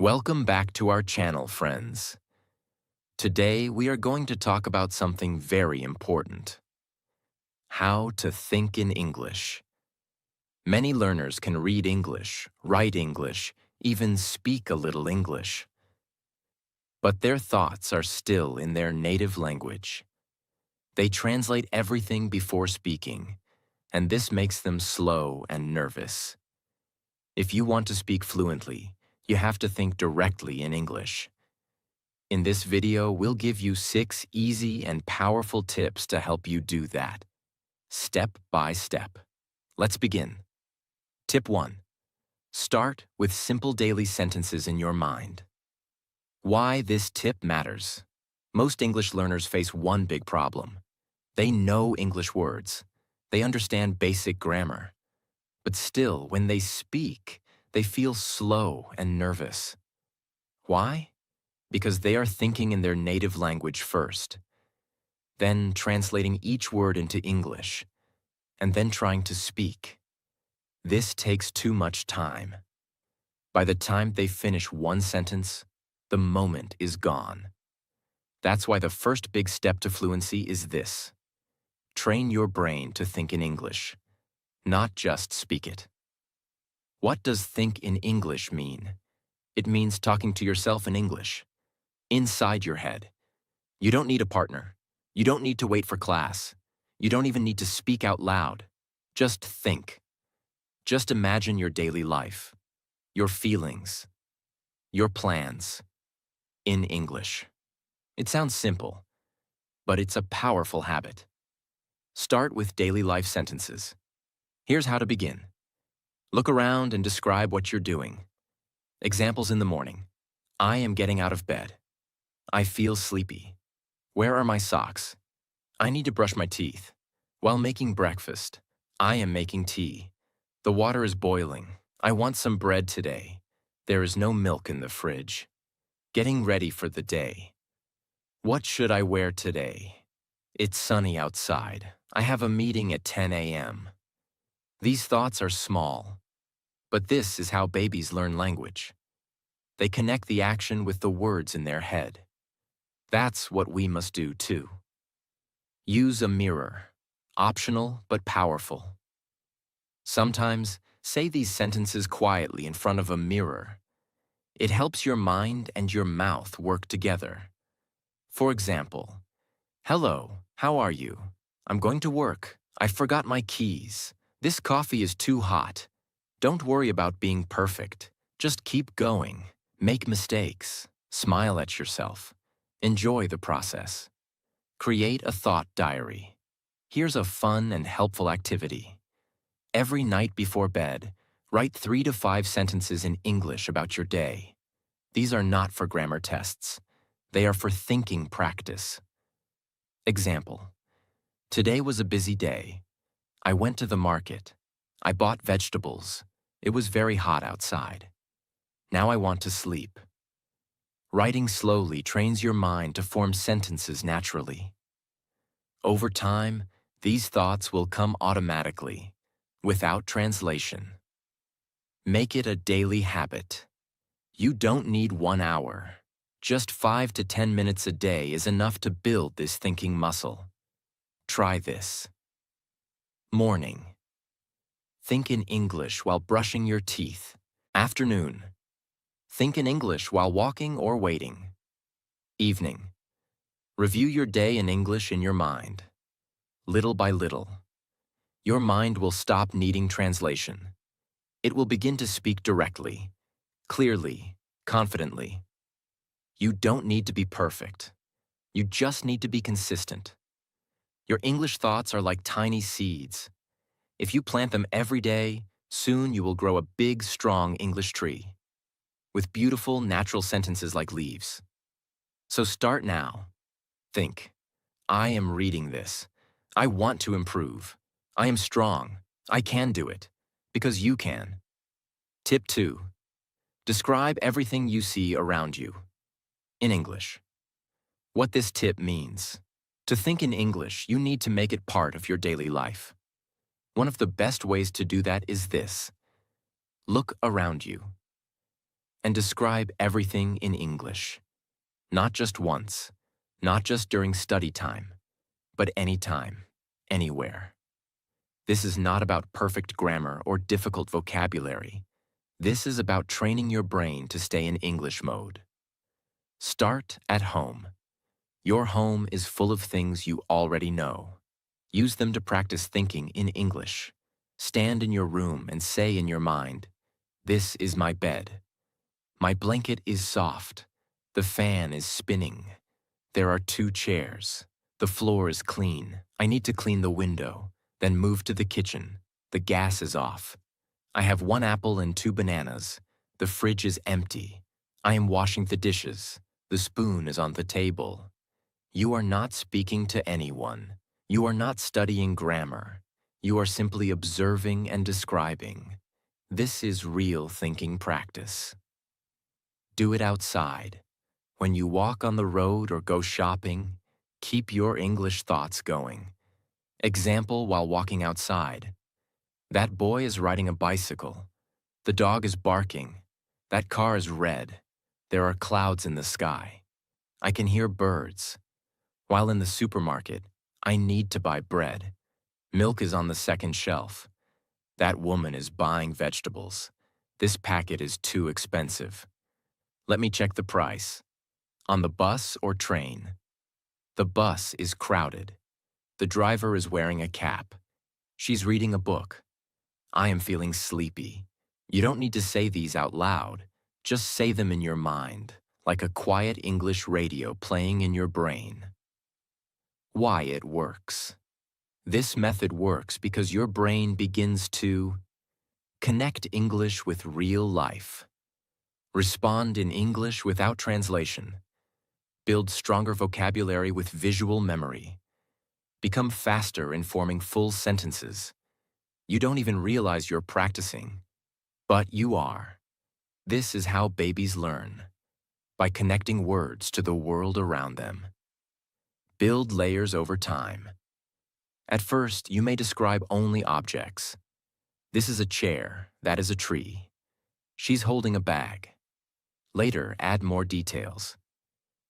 Welcome back to our channel, friends. Today, we are going to talk about something very important: how to think in English. Many learners can read English, write English, even speak a little English. But their thoughts are still in their native language. They translate everything before speaking, and this makes them slow and nervous. If you want to speak fluently, you have to think directly in English. In this video, we'll give you 6 easy and powerful tips to help you do that, step by step. Let's begin. Tip 1. Start with simple daily sentences in your mind. Why this tip matters. Most English learners face one big problem. They know English words. They understand basic grammar. But still, when they speak, they feel slow and nervous. Why? Because they are thinking in their native language first, then translating each word into English, and then trying to speak. This takes too much time. By the time they finish one sentence, the moment is gone. That's why the first big step to fluency is this: train your brain to think in English, not just speak it. What does think in English mean? It means talking to yourself in English, inside your head. You don't need a partner. You don't need to wait for class. You don't even need to speak out loud. Just think. Just imagine your daily life, your feelings, your plans, in English. It sounds simple, but it's a powerful habit. Start with daily life sentences. Here's how to begin. Look around and describe what you're doing. Examples in the morning. I am getting out of bed. I feel sleepy. Where are my socks? I need to brush my teeth. While making breakfast, I am making tea. The water is boiling. I want some bread today. There is no milk in the fridge. Getting ready for the day. What should I wear today? It's sunny outside. I have a meeting at 10 a.m. These thoughts are small, but this is how babies learn language. They connect the action with the words in their head. That's what we must do too. Use a mirror. Optional but powerful. Sometimes, say these sentences quietly in front of a mirror. It helps your mind and your mouth work together. For example, hello, how are you? I'm going to work. I forgot my keys. This coffee is too hot. Don't worry about being perfect. Just keep going. Make mistakes. Smile at yourself. Enjoy the process. Create a thought diary. Here's a fun and helpful activity. Every night before bed, write 3 to 5 sentences in English about your day. These are not for grammar tests. They are for thinking practice. Example: today was a busy day. I went to the market. I bought vegetables. It was very hot outside. Now I want to sleep. Writing slowly trains your mind to form sentences naturally. Over time, these thoughts will come automatically, without translation. Make it a daily habit. You don't need 1 hour. Just 5 to 10 minutes a day is enough to build this thinking muscle. Try this. Morning. Think in English while brushing your teeth. Afternoon. Think in English while walking or waiting. Evening. Review your day in English in your mind. Little by little, your mind will stop needing translation. It will begin to speak directly, clearly, confidently. You don't need to be perfect. You just need to be consistent. Your English thoughts are like tiny seeds. If you plant them every day, soon you will grow a big, strong English tree with beautiful, natural sentences like leaves. So start now. Think, I am reading this. I want to improve. I am strong. I can do it. Because you can. Tip 2. Describe everything you see around you. In English. What this tip means. To think in English, you need to make it part of your daily life. One of the best ways to do that is this. Look around you. and describe everything in English. Not just once, not just during study time, but anytime, anywhere. This is not about perfect grammar or difficult vocabulary. This is about training your brain to stay in English mode. Start at home. Your home is full of things you already know. Use them to practice thinking in English. Stand in your room and say in your mind, "This is my bed. My blanket is soft. The fan is spinning. There are 2 chairs. The floor is clean. I need to clean the window, then move to the kitchen. The gas is off. I have 1 apple and 2 bananas. The fridge is empty. I am washing the dishes. The spoon is on the table." You are not speaking to anyone. You are not studying grammar. You are simply observing and describing. This is real thinking practice. Do it outside. When you walk on the road or go shopping, keep your English thoughts going. Example while walking outside. That boy is riding a bicycle. The dog is barking. That car is red. There are clouds in the sky. I can hear birds. While in the supermarket, I need to buy bread. Milk is on the second shelf. That woman is buying vegetables. This packet is too expensive. Let me check the price. On the bus or train? The bus is crowded. The driver is wearing a cap. She's reading a book. I am feeling sleepy. You don't need to say these out loud. Just say them in your mind, like a quiet English radio playing in your brain. Why it works. This method works because your brain begins to connect English with real life, respond in English without translation, build stronger vocabulary with visual memory, become faster in forming full sentences. You don't even realize you're practicing, but you are. This is how babies learn, by connecting words to the world around them. Build layers over time. At first, you may describe only objects. This is a chair, that is a tree. She's holding a bag. Later, add more details.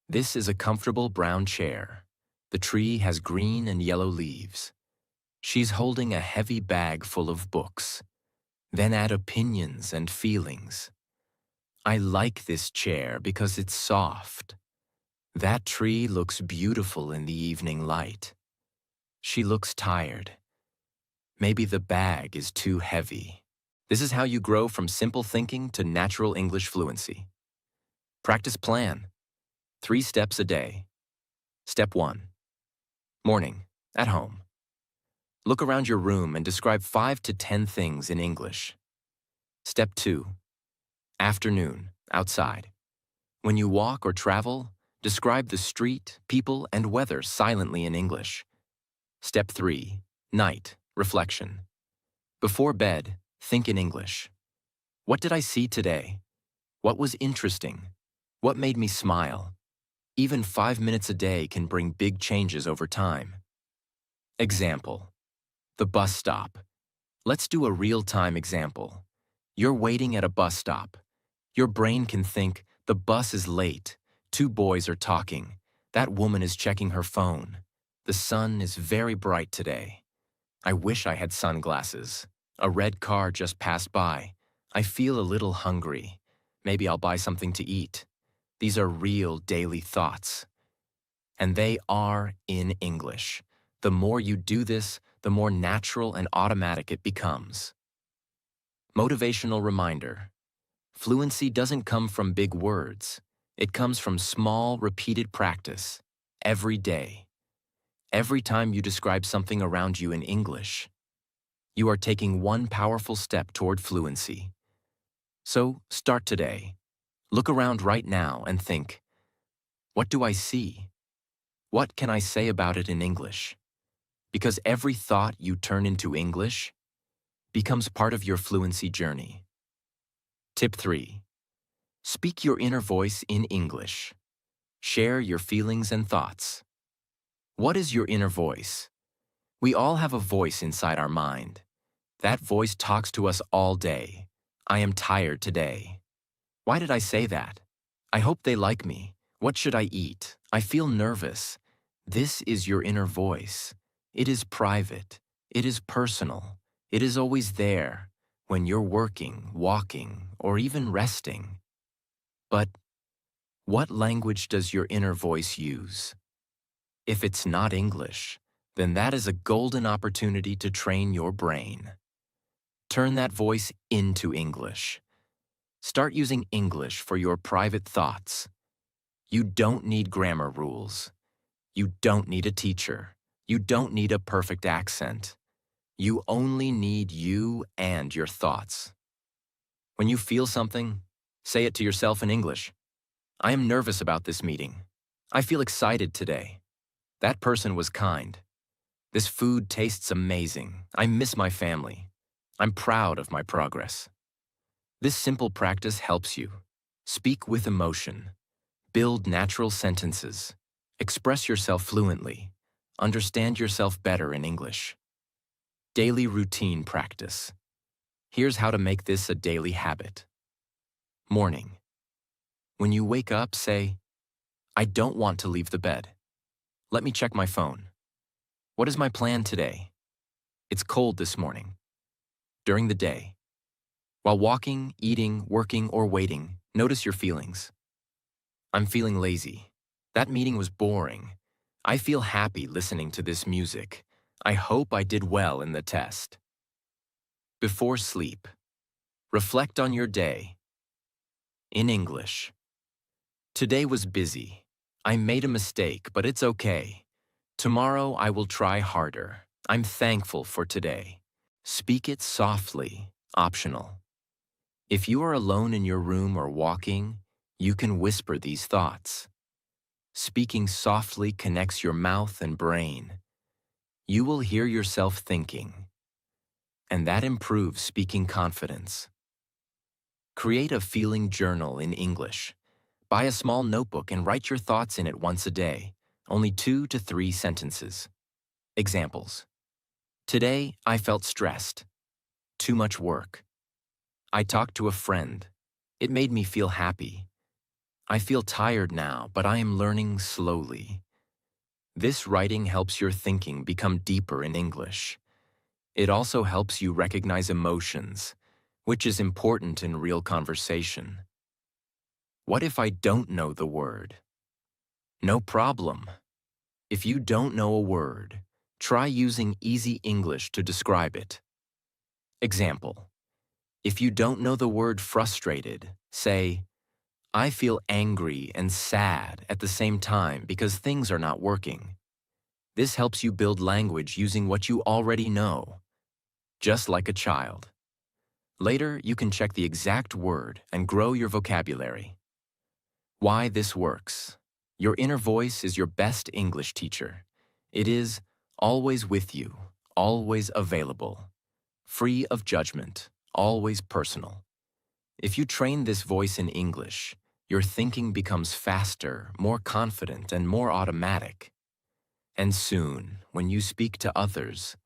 This is a comfortable brown chair. The tree has green and yellow leaves. She's holding a heavy bag full of books. Then add opinions and feelings. I like this chair because it's soft. That tree looks beautiful in the evening light. She looks tired. Maybe the bag is too heavy. This is how you grow from simple thinking to natural English fluency. Practice plan. 3 steps a day. Step 1. Morning, at home. Look around your room and describe 5 to 10 things in English. Step 2. Afternoon, outside. When you walk or travel, describe the street, people, and weather silently in English. Step 3. Night, reflection. Before bed, think in English. What did I see today? What was interesting? What made me smile? Even 5 minutes a day can bring big changes over time. Example. The bus stop. Let's do a real-time example. You're waiting at a bus stop. Your brain can think, the bus is late. 2 boys are talking. That woman is checking her phone. The sun is very bright today. I wish I had sunglasses. A red car just passed by. I feel a little hungry. Maybe I'll buy something to eat. These are real daily thoughts. And they are in English. The more you do this, the more natural and automatic it becomes. Motivational reminder. Fluency doesn't come from big words. It comes from small, repeated practice, every day. Every time you describe something around you in English, you are taking one powerful step toward fluency. So, start today. Look around right now and think, what do I see? What can I say about it in English? Because every thought you turn into English becomes part of your fluency journey. Tip 3. Speak your inner voice in English. Share your feelings and thoughts. What is your inner voice? We all have a voice inside our mind. That voice talks to us all day. I am tired today. Why did I say that? I hope they like me. What should I eat? I feel nervous. This is your inner voice. It is private. It is personal. It is always there when you're working, walking, or even resting. But what language does your inner voice use? If it's not English, then that is a golden opportunity to train your brain. Turn that voice into English. Start using English for your private thoughts. You don't need grammar rules. You don't need a teacher. You don't need a perfect accent. You only need you and your thoughts. When you feel something, say it to yourself in English. I am nervous about this meeting. I feel excited today. That person was kind. This food tastes amazing. I miss my family. I'm proud of my progress. This simple practice helps you. Speak with emotion. Build natural sentences. Express yourself fluently. Understand yourself better in English. Daily routine practice. Here's how to make this a daily habit. Morning. When you wake up, say, I don't want to leave the bed. Let me check my phone. What is my plan today? It's cold this morning. During the day. While walking, eating, working, or waiting, notice your feelings. I'm feeling lazy. That meeting was boring. I feel happy listening to this music. I hope I did well in the test. Before sleep, reflect on your day. In English. Today was busy. I made a mistake, but it's okay. Tomorrow I will try harder. I'm thankful for today. Speak it softly, optional. If you are alone in your room or walking, you can whisper these thoughts. Speaking softly connects your mouth and brain. You will hear yourself thinking, and that improves speaking confidence. Create a feeling journal in English. Buy a small notebook and write your thoughts in it once a day, only 2 to 3 sentences. Examples. Today, I felt stressed. Too much work. I talked to a friend. It made me feel happy. I feel tired now, but I am learning slowly. This writing helps your thinking become deeper in English. It also helps you recognize emotions, which is important in real conversation. What if I don't know the word? No problem. If you don't know a word, try using easy English to describe it. Example. If you don't know the word frustrated, say, I feel angry and sad at the same time because things are not working. This helps you build language using what you already know, just like a child. Later, you can check the exact word and grow your vocabulary. Why this works. Your inner voice is your best English teacher. It is always with you, always available, free of judgment, always personal. If you train this voice in English, your thinking becomes faster, more confident, and more automatic. And soon, when you speak to others,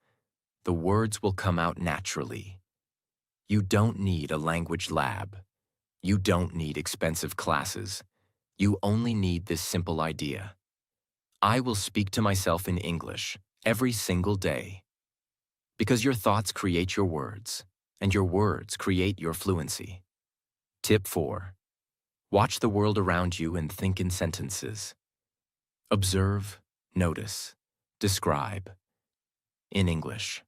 the words will come out naturally. You don't need a language lab. You don't need expensive classes. You only need this simple idea. I will speak to myself in English every single day. Because your thoughts create your words, and your words create your fluency. Tip 4. Watch the world around you and think in sentences. Observe, notice, describe. In English.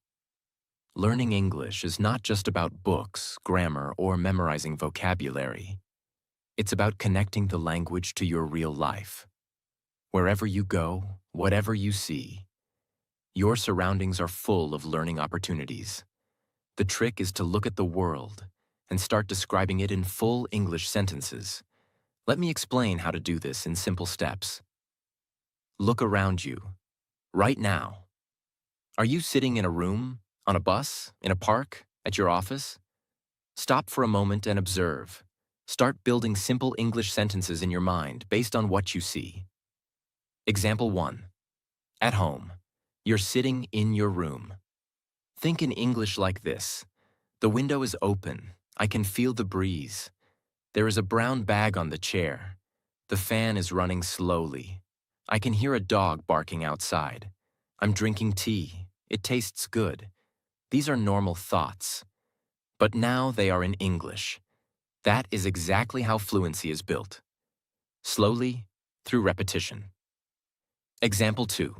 Learning English is not just about books, grammar, or memorizing vocabulary. It's about connecting the language to your real life. Wherever you go, whatever you see, your surroundings are full of learning opportunities. The trick is to look at the world and start describing it in full English sentences. Let me explain how to do this in simple steps. Look around you, right now. Are you sitting in a room, on a bus, in a park, at your office? Stop for a moment and observe. Start building simple English sentences in your mind based on what you see. Example 1. At home. You're sitting in your room. Think in English like this. The window is open. I can feel the breeze. There is a brown bag on the chair. The fan is running slowly. I can hear a dog barking outside. I'm drinking tea. It tastes good. These are normal thoughts. But now they are in English. That is exactly how fluency is built. Slowly, through repetition. Example 2.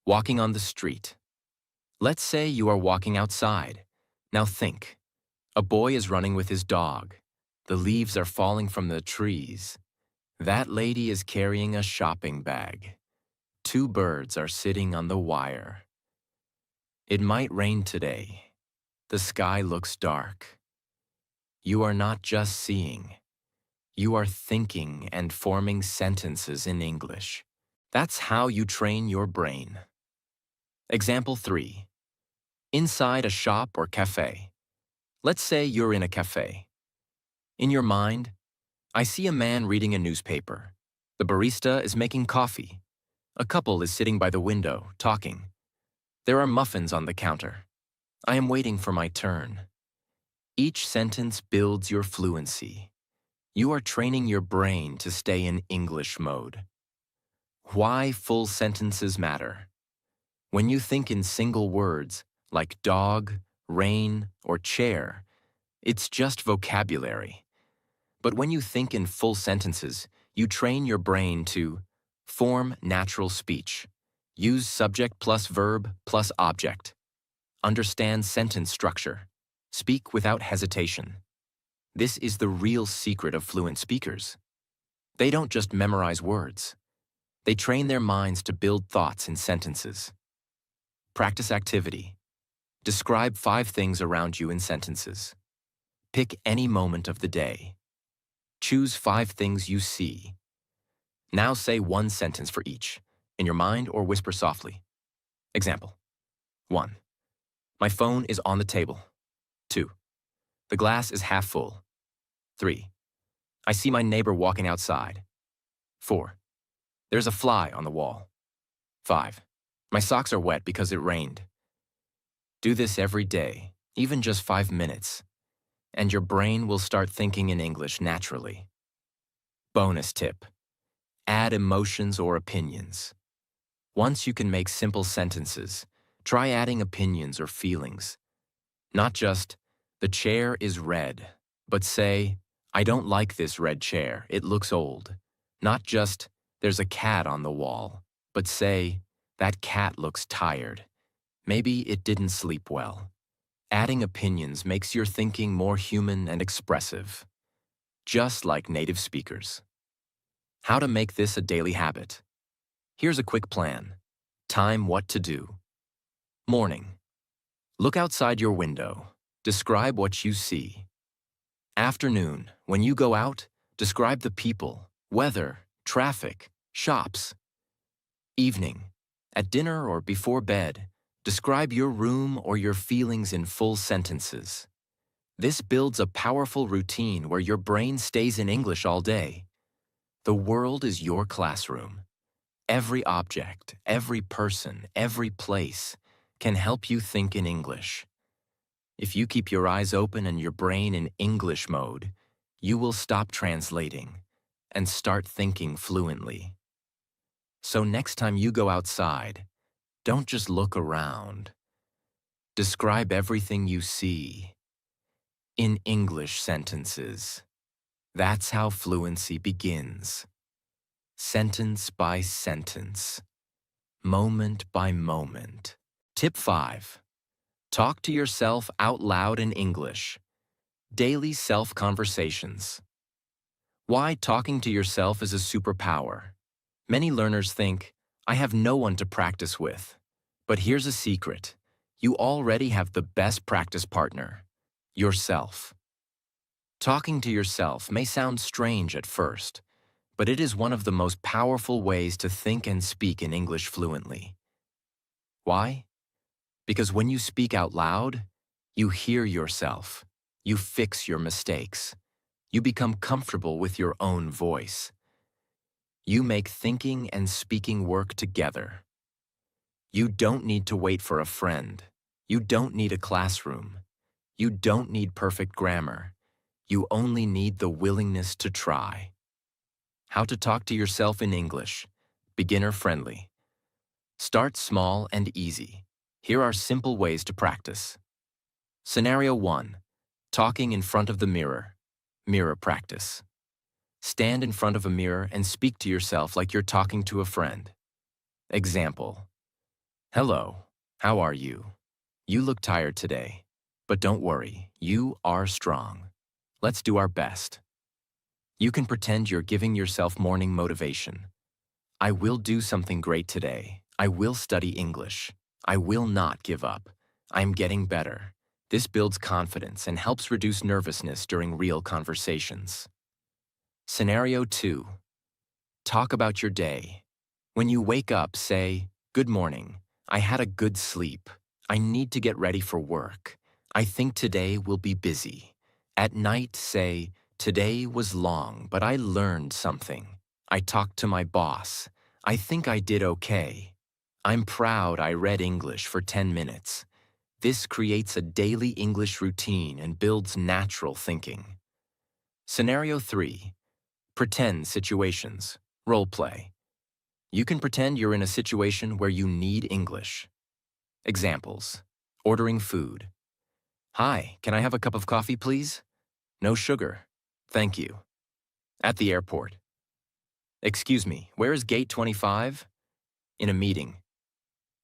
Walking on the street. Let's say you are walking outside. Now think. A boy is running with his dog. The leaves are falling from the trees. That lady is carrying a shopping bag. 2 birds are sitting on the wire. It might rain today. The sky looks dark. You are not just seeing. You are thinking and forming sentences in English. That's how you train your brain. Example 3. Inside a shop or cafe. Let's say you're in a cafe. In your mind, I see a man reading a newspaper. The barista is making coffee. A couple is sitting by the window, talking. There are muffins on the counter. I am waiting for my turn. Each sentence builds your fluency. You are training your brain to stay in English mode. Why full sentences matter. When you think in single words, like dog, rain, or chair, it's just vocabulary. But when you think in full sentences, you train your brain to form natural speech, use subject plus verb plus object, understand sentence structure, speak without hesitation. This is the real secret of fluent speakers. They don't just memorize words. They train their minds to build thoughts in sentences. Practice activity. Describe 5 things around you in sentences. Pick any moment of the day. Choose 5 things you see. Now say 1 sentence for each, in your mind or whisper softly. Example. 1. My phone is on the table. 2. The glass is half full. 3. I see my neighbor walking outside. 4. There's a fly on the wall. 5. My socks are wet because it rained. Do this every day, even just 5 minutes, and your brain will start thinking in English naturally. Bonus tip. Add emotions or opinions. Once you can make simple sentences, try adding opinions or feelings. Not just, the chair is red, but say, I don't like this red chair, it looks old. Not just, there's a cat on the wall, but say, that cat looks tired. Maybe it didn't sleep well. Adding opinions makes your thinking more human and expressive, just like native speakers. How to make this a daily habit. Here's a quick plan. Time what to do. Morning. Look outside your window. Describe what you see. Afternoon. When you go out, describe the people, weather, traffic, shops. Evening. At dinner or before bed, describe your room or your feelings in full sentences. This builds a powerful routine where your brain stays in English all day. The world is your classroom. Every object, every person, every place can help you think in English. If you keep your eyes open and your brain in English mode, you will stop translating and start thinking fluently. So next time you go outside, don't just look around. Describe everything you see in English sentences. That's how fluency begins. Sentence by sentence, moment by moment. Tip 5. Talk to yourself out loud in English. Daily self-conversations. Why talking to yourself is a superpower. Many learners think, I have no one to practice with. But here's a secret. You already have the best practice partner, yourself. Talking to yourself may sound strange at first, but it is one of the most powerful ways to think and speak in English fluently. Why? Because when you speak out loud, you hear yourself. You fix your mistakes. You become comfortable with your own voice. You make thinking and speaking work together. You don't need to wait for a friend. You don't need a classroom. You don't need perfect grammar. You only need the willingness to try. How to talk to yourself in English. Beginner friendly. Start small and easy. Here are simple ways to practice. Scenario 1. Talking in front of the mirror. Mirror practice. Stand in front of a mirror and speak to yourself like you're talking to a friend. Example. Hello, how are you? You look tired today, but don't worry, you are strong. Let's do our best. You can pretend you're giving yourself morning motivation. I will do something great today. I will study English. I will not give up. I'm getting better. This builds confidence and helps reduce nervousness during real conversations. Scenario 2. Talk about your day. When you wake up, say, "Good morning. I had a good sleep. I need to get ready for work. I think today will be busy." At night, say, "Today was long, but I learned something. I talked to my boss. I think I did okay. I'm proud I read English for 10 minutes. This creates a daily English routine and builds natural thinking. Scenario 3. Pretend situations. Role play. You can pretend you're in a situation where you need English. Examples. Ordering food. Hi, can I have a cup of coffee, please? No sugar. Thank you. At the airport. Excuse me, where is gate 25? In a meeting.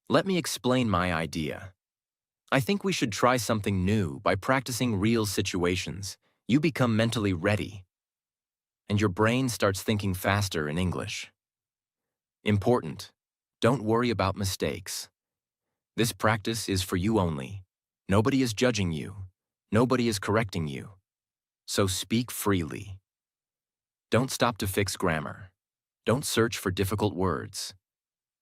Let me explain my idea. I think we should try something new by practicing real situations. You become mentally ready, and your brain starts thinking faster in English. Important. Don't worry about mistakes. This practice is for you only. Nobody is judging you. Nobody is correcting you. So speak freely. Don't stop to fix grammar. Don't search for difficult words.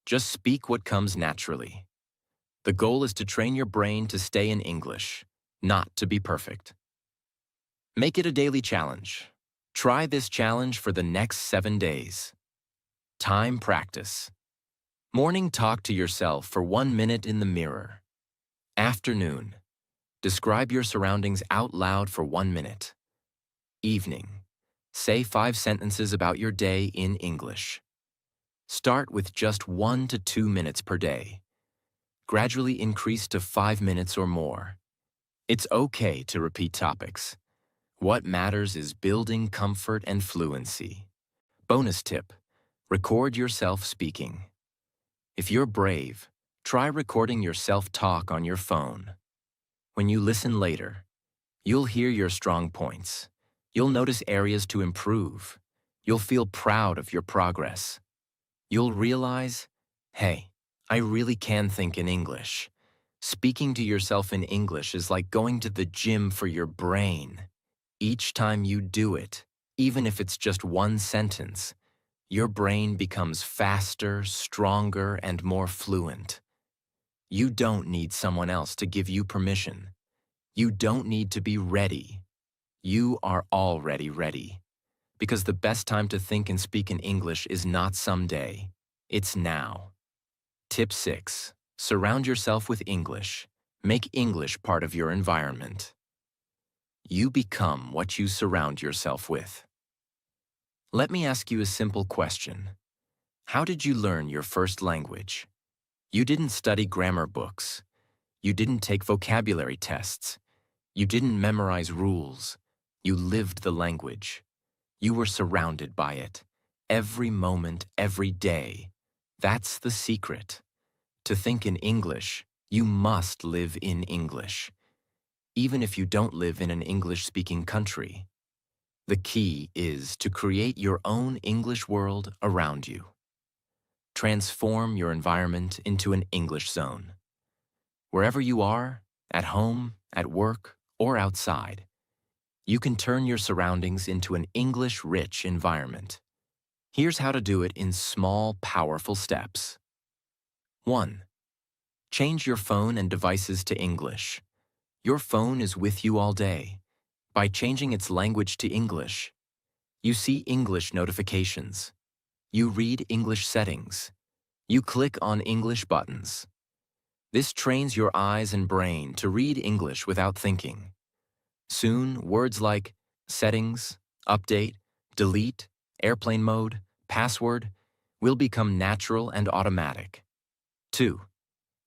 Just speak what comes naturally. The goal is to train your brain to stay in English, not to be perfect. Make it a daily challenge. Try this challenge for the next 7 days. Time practice. Morning, talk to yourself for 1 minute in the mirror. Afternoon. Describe your surroundings out loud for 1 minute. Evening. Say 5 sentences about your day in English. Start with just 1 to 2 minutes per day. Gradually increase to 5 minutes or more. It's okay to repeat topics. What matters is building comfort and fluency. Bonus tip. Record yourself speaking. If you're brave, try recording yourself talk on your phone. When you listen later, you'll hear your strong points. You'll notice areas to improve. You'll feel proud of your progress. You'll realize, hey, I really can think in English. Speaking to yourself in English is like going to the gym for your brain. Each time you do it, even if it's just 1 sentence, your brain becomes faster, stronger, and more fluent. You don't need someone else to give you permission. You don't need to be ready. You are already ready. Because the best time to think and speak in English is not someday, it's now. Tip 6. Surround yourself with English. Make English part of your environment. You become what you surround yourself with. Let me ask you a simple question. How did you learn your first language? You didn't study grammar books. You didn't take vocabulary tests. You didn't memorize rules. You lived the language. You were surrounded by it. Every moment, every day. That's the secret. To think in English, you must live in English. Even if you don't live in an English-speaking country. The key is to create your own English world around you. Transform your environment into an English zone. Wherever you are, at home, at work, or outside, you can turn your surroundings into an English-rich environment. Here's how to do it in small, powerful steps. 1. Change your phone and devices to English. Your phone is with you all day. By changing its language to English, you see English notifications. You read English settings. You click on English buttons. This trains your eyes and brain to read English without thinking. Soon, words like Settings, update, delete, airplane mode, password will become natural and automatic. 2.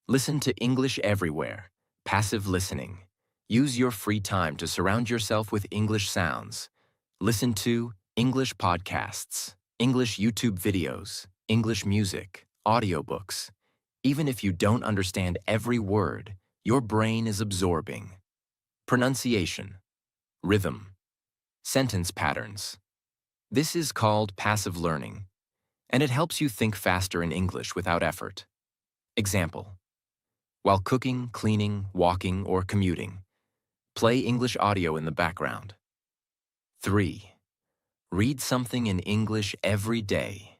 Listen to English everywhere. Passive listening. Use your free time to surround yourself with English sounds. Listen to English podcasts, English YouTube videos, English music, audiobooks. Even if you don't understand every word, your brain is absorbing. Pronunciation, rhythm, sentence patterns. This is called passive learning, and it helps you think faster in English without effort. Example: while cooking, cleaning, walking, or commuting, play English audio in the background. 3. Read something in English every day.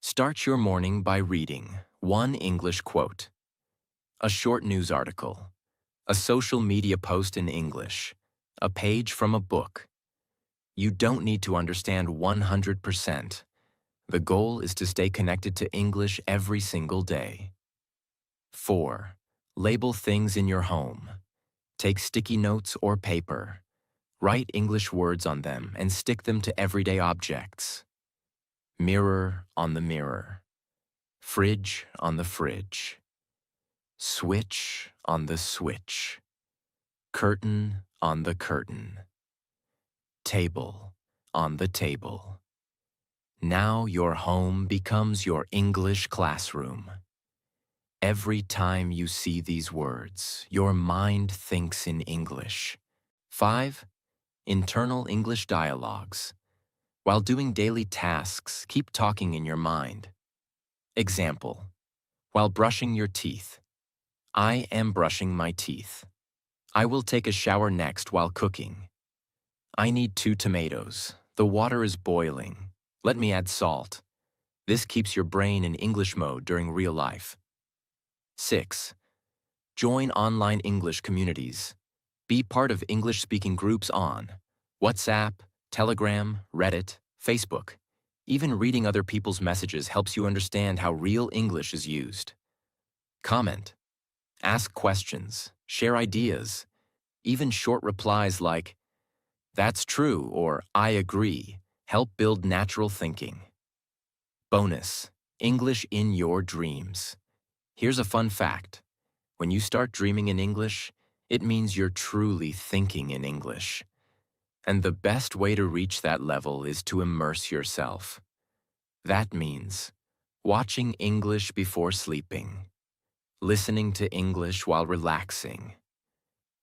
Start your morning by reading one English quote, a short news article, a social media post in English, a page from a book. You don't need to understand 100%. The goal is to stay connected to English every single day. 4. Label things in your home. Take sticky notes or paper. Write English words on them and stick them to everyday objects. Mirror on the mirror. Fridge on the fridge. Switch on the switch. Curtain on the curtain. Table on the table. Now your home becomes your English classroom. Every time you see these words, your mind thinks in English. 5. Internal English dialogues. While doing daily tasks, keep talking in your mind. Example: while brushing your teeth. I am brushing my teeth. I will take a shower next while cooking. I need 2 tomatoes. The water is boiling. Let me add salt. This keeps your brain in English mode during real life. 6. Join online English communities. Be part of English-speaking groups on WhatsApp, Telegram, Reddit, Facebook. Even reading other people's messages helps you understand how real English is used. Comment. Ask questions. Share ideas. Even short replies like, "That's true," or "I agree," help build natural thinking. Bonus: English in your dreams. Here's a fun fact. When you start dreaming in English, it means you're truly thinking in English. And the best way to reach that level is to immerse yourself. That means watching English before sleeping, listening to English while relaxing,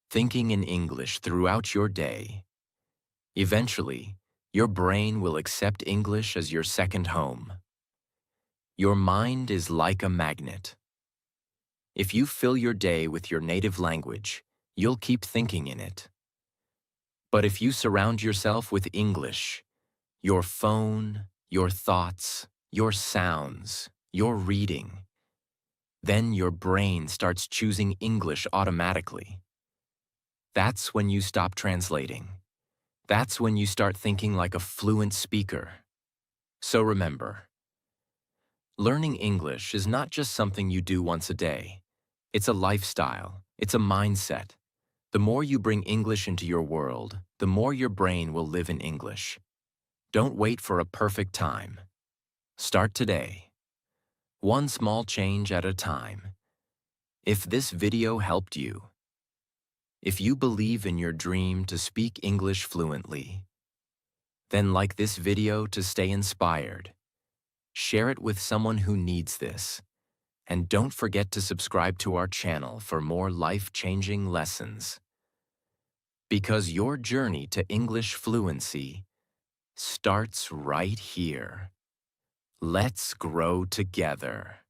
thinking in English throughout your day. Eventually, your brain will accept English as your second home. Your mind is like a magnet. If you fill your day with your native language, you'll keep thinking in it. But if you surround yourself with English, your phone, your thoughts, your sounds, your reading, then your brain starts choosing English automatically. That's when you stop translating. That's when you start thinking like a fluent speaker. So remember, learning English is not just something you do once a day. It's a lifestyle. It's a mindset. The more you bring English into your world, the more your brain will live in English. Don't wait for a perfect time. Start today. One small change at a time. If this video helped you, if you believe in your dream to speak English fluently, then like this video to stay inspired. Share it with someone who needs this. And don't forget to subscribe to our channel for more life-changing lessons. Because your journey to English fluency starts right here. Let's grow together.